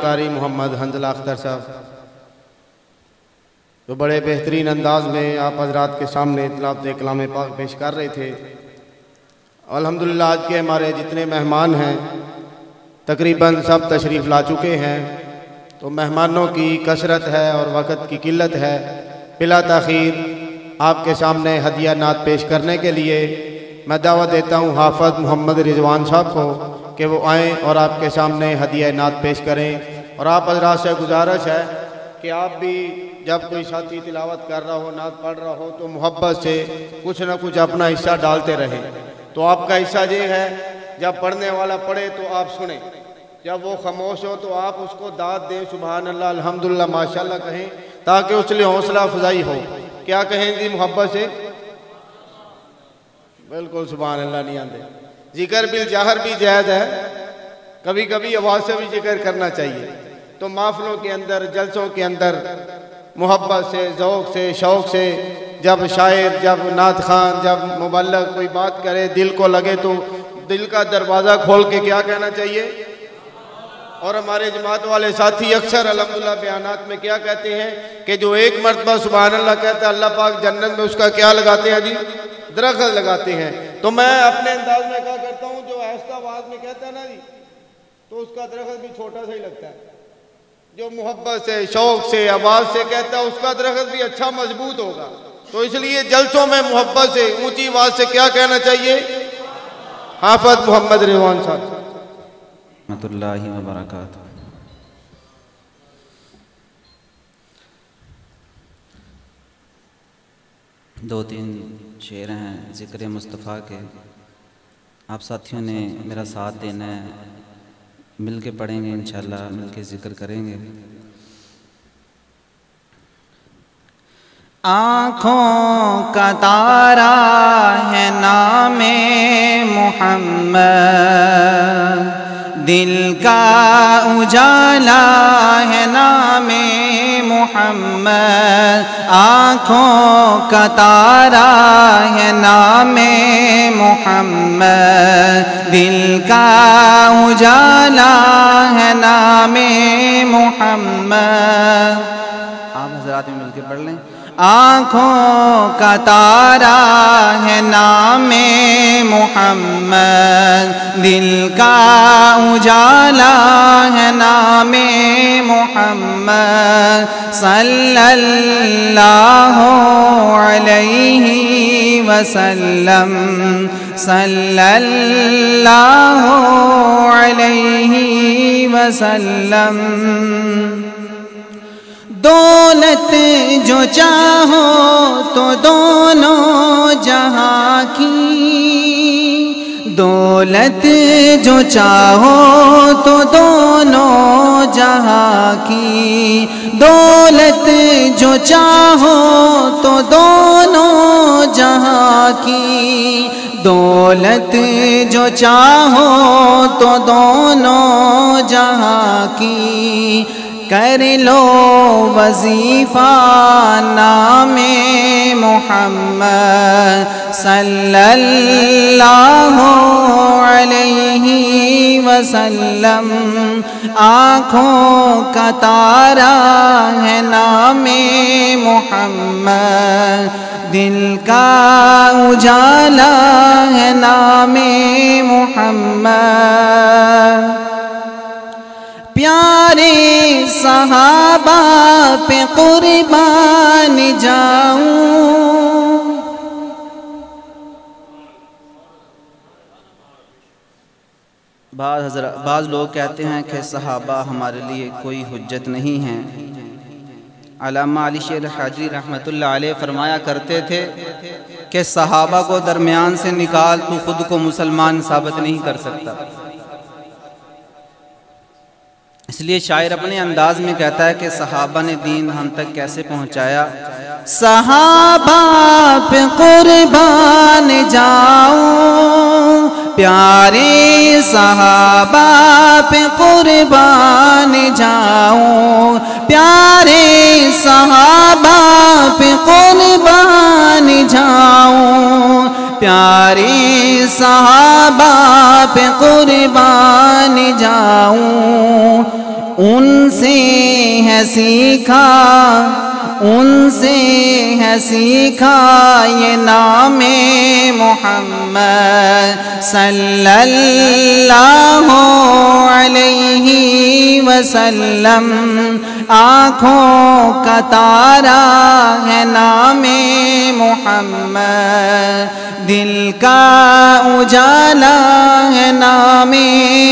قاری محمد حنظلہ اختر صاحب جو بڑے بہترین انداز میں آپ حضرات کے سامنے تلاوت کلام پاک پیش کر رہے تھے۔ الحمدللہ آج کے ہمارے جتنے مہمان ہیں تقریباً سب تشریف لا چکے ہیں، تو مہمانوں کی کثرت ہے اور وقت کی قلت ہے، بلا تاخیر آپ کے سامنے ہدیہ نعت پیش کرنے کے لیے میں دعوت دیتا ہوں حافظ محمد رضوان صاحب کو کہ وہ آئیں اور آپ کے سامنے ہدیہ نعت پیش کریں۔ اور آپ حضرات سے گزارش ہے کہ آپ بھی جب کوئی ساتھی تلاوت کر رہا ہو، نعت پڑھ رہا ہو، تو محبت سے کچھ نہ کچھ اپنا حصہ ڈالتے رہیں۔ تو آپ کا حصہ یہ ہے جب پڑھنے والا پڑھے تو آپ سنیں، جب وہ خاموش ہو تو آپ اس کو داد دیں، سبحان اللہ الحمدللہ ماشاءاللہ کہیں، تاکہ اس لیے حوصلہ افزائی ہو۔ کیا کہیں گی محبت سے؟ بالکل سبحان اللہ نہیں آتے۔ ذکر بالجہر بھی جائز ہے، کبھی کبھی آواز سے بھی ذکر کرنا چاہیے۔ تو محفلوں کے اندر، جلسوں کے اندر محبت سے، ذوق سے، شوق سے جب شاعر، جب نعت خوان، جب مبلغ کوئی بات کرے دل کو لگے تو دل کا دروازہ کھول کے کیا کہنا چاہیے؟ اور ہمارے جماعت والے ساتھی اکثر الحمدللہ بیانات میں کیا کہتے ہیں کہ جو ایک مرتبہ سبحان اللہ کہتا ہے اللہ پاک جنت میں اس کا کیا لگاتے ہیں جی؟ درخت لگاتے ہیں۔ تو میں اپنے انداز میں کہا کرتا ہوں جو آہستہ آواز میں کہتا ہے نا جی تو اس کا درخت بھی چھوٹا سا ہی لگتا ہے، جو محبت سے، شوق سے، آواز سے کہتا ہے اس کا درخت بھی اچھا مضبوط ہوگا۔ تو اس لیے جلسوں میں محبت سے، اونچی آواز سے کیا کہنا چاہیے؟ حافظ محمد رضوان صاحب رحمۃ اللہ وبرکاتہ۔ دو تین شعر ہیں ذکر مصطفیٰ کے، آپ ساتھیوں نے میرا ساتھ دینا ہے، مل کے پڑھیں گے انشاءاللہ، مل کے ذکر کریں گے۔ آنکھوں کا تارا ہے نام محمد، دل کا اجالا ہے نام محمد، آنکھوں کا تارا ہے نام محمد، دل کا اجالا ہے نام محمد۔ آپ حضرات میں مل کے پڑھ لیں۔ آنکھوں کا تارا ہے نام محمد، دل کا اجالا ہے نام محمد، صلی اللہ علیہ وسلم، صلی اللہ علیہ وسلم۔ دولت جو چاہو تو دونوں جہاں کی، دولت جو چاہو تو دونوں جہاں کی، دولت جو چاہو تو دونوں جہاں کی، دولت جو چاہو تو دونوں جہاں کی، کر لو وظیفہ نام محمد، صلی اللہ علیہ وسلم۔ آنکھوں کا تارا ہے نام محمد، دل کا اجالا ہے نام محمد۔ پیارے صحابہ پہ قربان جاؤں، بعض لوگ کہتے ہیں کہ صحابہ ہمارے لیے کوئی حجت نہیں ہیں۔ علامہ علی شیر حاجی رحمۃ اللہ علیہ فرمایا کرتے تھے کہ صحابہ کو درمیان سے نکال تو خود کو مسلمان ثابت نہیں کر سکتا۔ اس لیے شاعر اپنے انداز میں کہتا ہے کہ صحابہ نے دین ہم تک کیسے پہنچایا۔ صحابہ پہ قربان جاؤں، پیارے صحابہ پہ قربان جاؤں، پیارے صحابہ پہ قربان جاؤں، پیارے صحابہ پہ قربان جاؤں۔ ان سے ہے سیکھا، ان سے ہے سیکھا یہ نام محمد صلی اللہ علیہ وسلم۔ آنکھوں کا تارا ہے نام محمد، دل کا اجالا ہے نام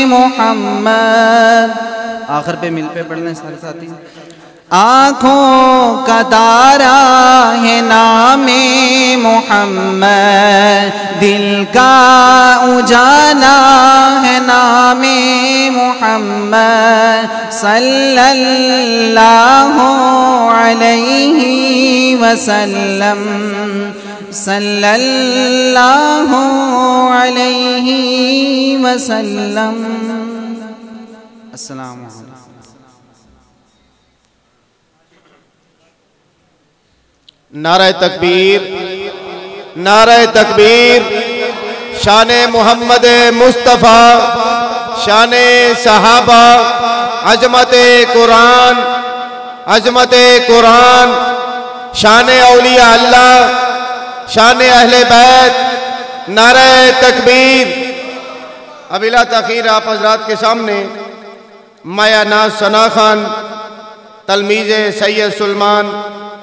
محمد۔ آخر پہ مل پہ پڑھنے سارے ساتھی۔ آنکھوں کا تارا ہے نام محمد، دل کا اجالا ہے نام محمد صلی اللہ علیہ وسلم، صلی اللہ علیہ وسلم۔ السلام علیکم۔ نعرہ تکبیر، نعرہ تکبیر، شان محمد مصطفیٰ، شان صحابہ، عظمت قرآن، عظمت قرآن، شان اولیاء اللہ، شان اہل بیت، نعرہ تکبیر۔ اب بلا تاخیر آپ حضرات کے سامنے مایا ناز ثنا خان، تلمیذ سید سلمان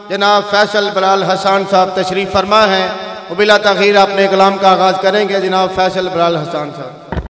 جناب فیصل بلال حسان صاحب تشریف فرما ہیں، وہ بلا تاخیر اپنے کلام کا آغاز کریں گے جناب فیصل بلال حسان صاحب۔